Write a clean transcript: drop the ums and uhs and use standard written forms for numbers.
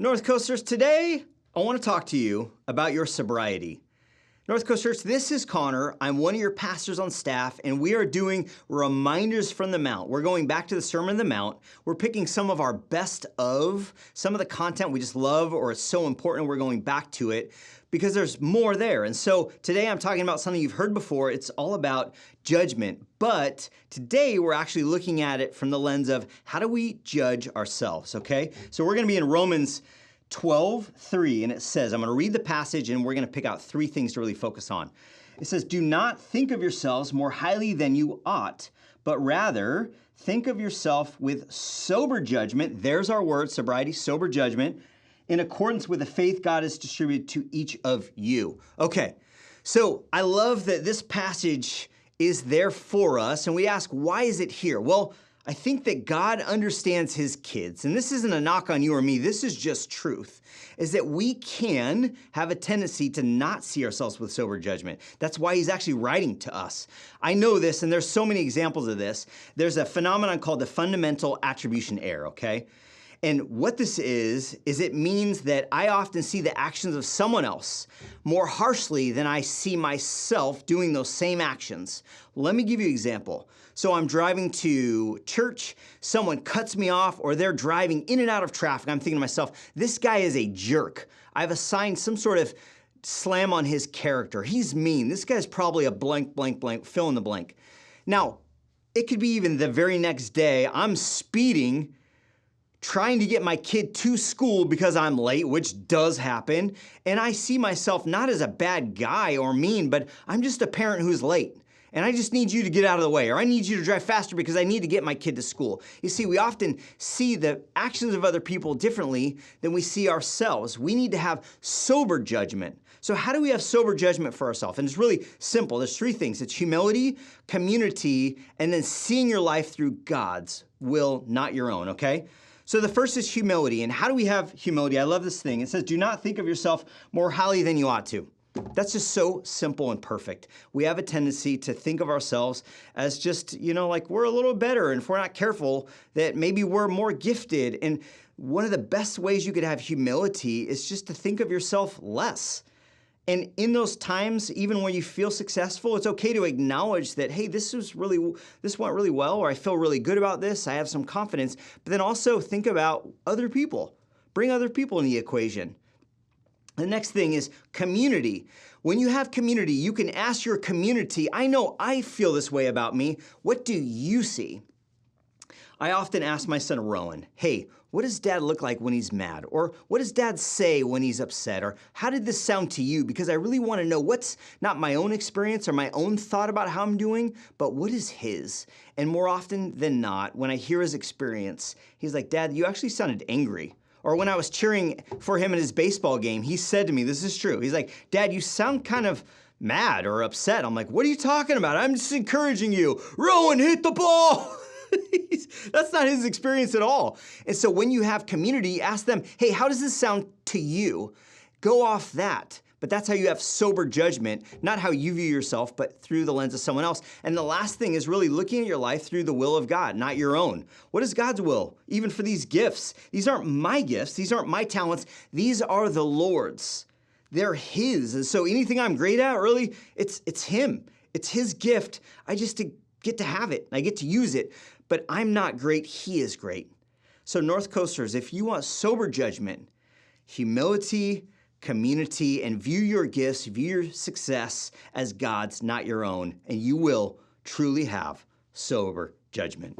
North Coasters, today I want to talk to you about your sobriety. North Coast Church, this is Connor. I'm one of your pastors on staff, and we are doing Reminders from the Mount. We're going back to the Sermon on the Mount. We're picking some of our best of, some of the content we just love or it's so important we're going back to it because there's more there. And so today I'm talking about something you've heard before. It's all about judgment. But today we're actually looking at it from the lens of how do we judge ourselves, okay? So we're going to be in Romans 12:3, and it says, I'm going to read the passage and we're going to pick out three things to really focus on. It says, do not think of yourselves more highly than you ought, but rather think of yourself with sober judgment. There's our word, sobriety, sober judgment, in accordance with the faith God has distributed to each of you. Okay, so I love that this passage is there for us, and we ask, why is it here? Well, I think that God understands his kids, and this isn't a knock on you or me, this is just truth, is that we can have a tendency to not see ourselves with sober judgment. That's why he's actually writing to us. I know this, and there's so many examples of this. There's a phenomenon called the fundamental attribution error, okay? And what this is it means that I often see the actions of someone else more harshly than I see myself doing those same actions. Let me give you an example. So I'm driving to church, someone cuts me off, or they're driving in and out of traffic. I'm thinking to myself, this guy is a jerk. I've assigned some sort of slam on his character. He's mean. This guy's probably a blank, blank, blank, fill in the blank. Now, it could be even the very next day, I'm speeding, trying to get my kid to school because I'm late, which does happen, and I see myself not as a bad guy or mean, but I'm just a parent who's late. And I just need you to get out of the way, or I need you to drive faster because I need to get my kid to school. You see, we often see the actions of other people differently than we see ourselves. We need to have sober judgment. So how do we have sober judgment for ourselves? And it's really simple. There's three things. It's humility, community, and then seeing your life through God's will, not your own, okay? So the first is humility. And how do we have humility? I love this thing. It says, do not think of yourself more highly than you ought to. That's just so simple and perfect. We have a tendency to think of ourselves as just, like we're a little better, and if we're not careful, that maybe we're more gifted. And one of the best ways you could have humility is just to think of yourself less. And in those times, even when you feel successful, it's okay to acknowledge that, hey, this went really well, or I feel really good about this, I have some confidence, but then also think about other people. Bring other people in the equation. The next thing is community. When you have community, you can ask your community, I know I feel this way about me. What do you see? I often ask my son, Rowan, hey, what does dad look like when he's mad? Or what does dad say when he's upset? Or how did this sound to you? Because I really want to know what's not my own experience or my own thought about how I'm doing, but what is his? And more often than not, when I hear his experience, he's like, Dad, you actually sounded angry. Or when I was cheering for him in his baseball game, he said to me, this is true. He's like, Dad, you sound kind of mad or upset. I'm like, what are you talking about? I'm just encouraging you. Rowan, hit the ball. That's not his experience at all. And so when you have community, ask them, hey, how does this sound to you? Go off that. But that's how you have sober judgment, not how you view yourself, but through the lens of someone else. And the last thing is really looking at your life through the will of God, not your own. What is God's will? Even for these gifts. These aren't my gifts. These aren't my talents. These are the Lord's. They're his. And so anything I'm great at, really, it's him. It's his gift. I just get to have it. I get to use it. But I'm not great. He is great. So North Coasters, if you want sober judgment, humility, community, and view your gifts, view your success as God's, not your own, and you will truly have sober judgment.